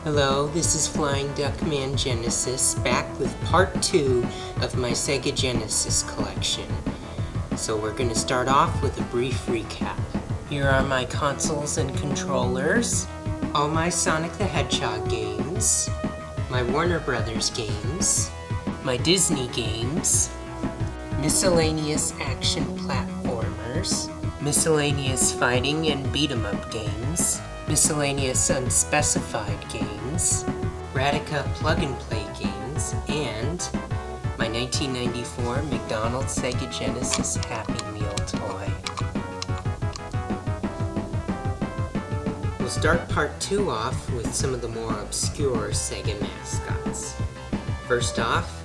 Hello, this is FlyingDuckManGenesis back with part 2 of my Sega Genesis collection. So we're going to start off with a brief recap. Here are my consoles and controllers, all my Sonic the Hedgehog games, my Warner Brothers games, my Disney games, miscellaneous action platformers, miscellaneous fighting and beat-em-up games, miscellaneous unspecified games, Radica plug-and-play games, and my 1994 McDonald's Sega Genesis Happy Meal toy. We'll start part 2 off with some of the more obscure Sega mascots. First off,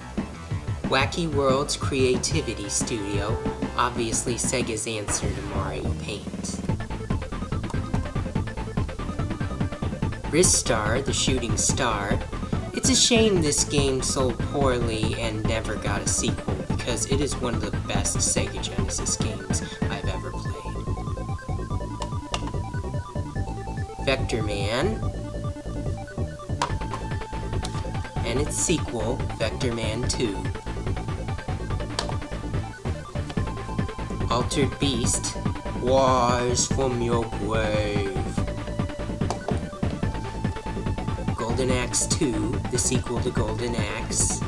Wacky World's Creativity Studio, obviously Sega's answer to Mario Paint. Ristar, the Shooting Star. It's a shame this game sold poorly and never got a sequel because it is one of the best Sega Genesis games I've ever played. Vector Man, and its sequel, Vector Man 2. Altered Beast, Rise from Your Grave. Golden Axe 2, the sequel to Golden Axe.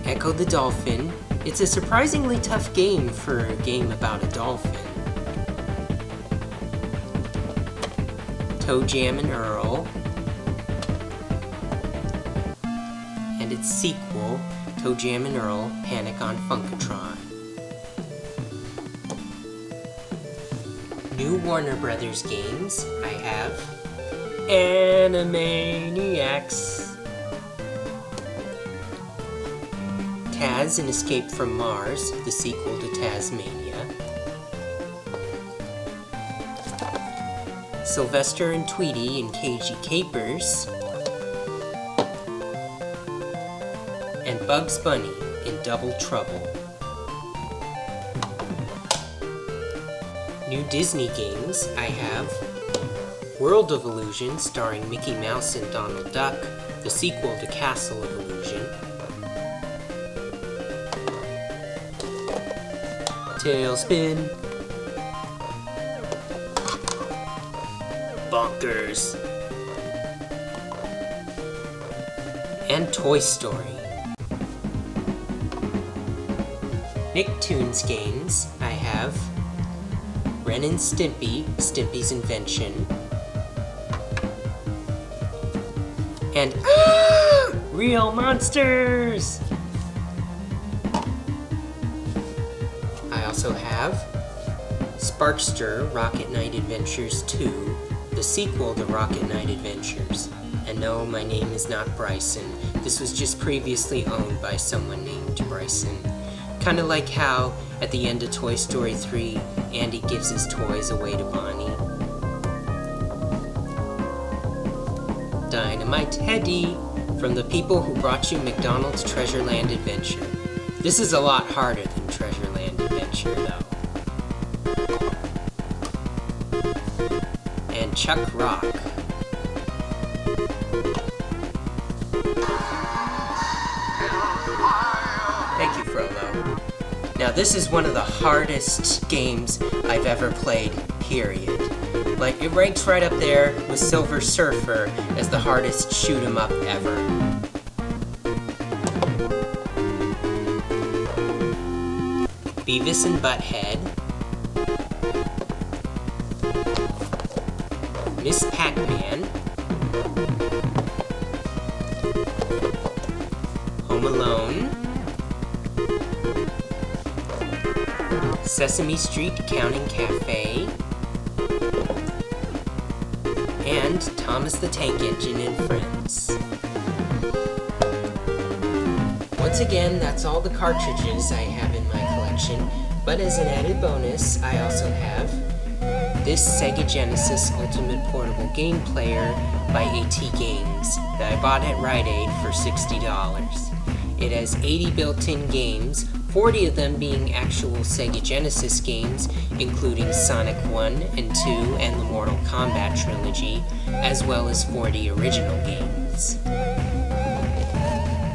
Echo the Dolphin. It's a surprisingly tough game for a game about a dolphin. Toe Jam and Earl. And its sequel, Toe Jam and Earl, Panic on Funkatron. New Warner Brothers games, I have Animaniacs, Taz and Escape from Mars, the sequel to Tasmania, Sylvester and Tweety and Cagey Capers, and Bugs Bunny in Double Trouble. New Disney games, I have World of Illusion, starring Mickey Mouse and Donald Duck, the sequel to Castle of Illusion. Tailspin. Bonkers. And Toy Story. Nicktoons games, I have Ren and Stimpy, Stimpy's Invention, and Real Monsters! I also have Sparkster Rocket Knight Adventures 2, the sequel to Rocket Knight Adventures. And no, my name is not Bryson. This was just previously owned by someone named Bryson. Kind of like how, at the end of Toy Story 3, Andy gives his toys away to Bonnie. Dynamite Teddy, from the people who brought you McDonald's Treasureland Adventure. This is a lot harder than Treasureland Adventure, though. And Chuck Rock. Thank you, Frollo. Now this is one of the hardest games I've ever played, period. Like, it ranks right up there with Silver Surfer as the hardest shoot-'em-up ever. Beavis and Butthead. Miss Pac-Man. Home Alone. Sesame Street Counting Cafe, and Thomas the Tank Engine and Friends. Once again, that's all the cartridges I have in my collection, but as an added bonus, I also have this Sega Genesis Ultimate Portable Game Player by AT Games that I bought at Rite Aid for $60. It has 80 built-in games, 40 of them being actual Sega Genesis games, including Sonic 1 and 2 and the Mortal Kombat trilogy, as well as 40 original games.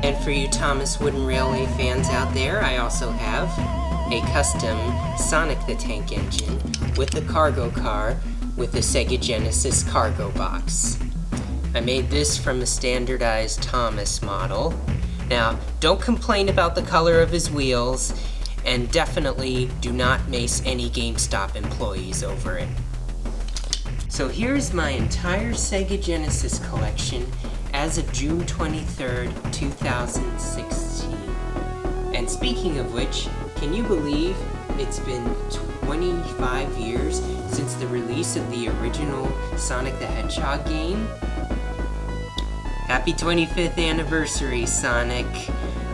And for you Thomas Wooden Railway fans out there, I also have a custom Sonic the Tank engine with the cargo car with the Sega Genesis cargo box. I made this from a standardized Thomas model. Now, don't complain about the color of his wheels, and definitely do not mace any GameStop employees over it. So here's my entire Sega Genesis collection as of June 23rd, 2016. And speaking of which, can you believe it's been 25 years since the release of the original Sonic the Hedgehog game? Happy 25th anniversary, Sonic.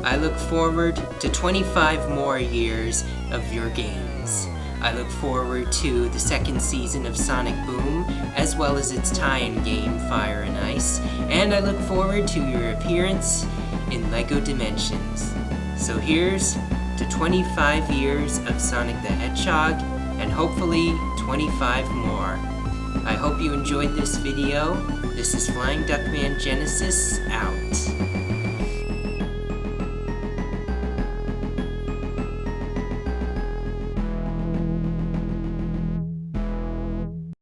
I look forward to 25 more years of your games. I look forward to the second season of Sonic Boom, as well as its tie-in game, Fire and Ice, and I look forward to your appearance in LEGO Dimensions. So here's to 25 years of Sonic the Hedgehog, and hopefully 25 more. I hope you enjoyed this video. This is FlyingDuckManGenesis out.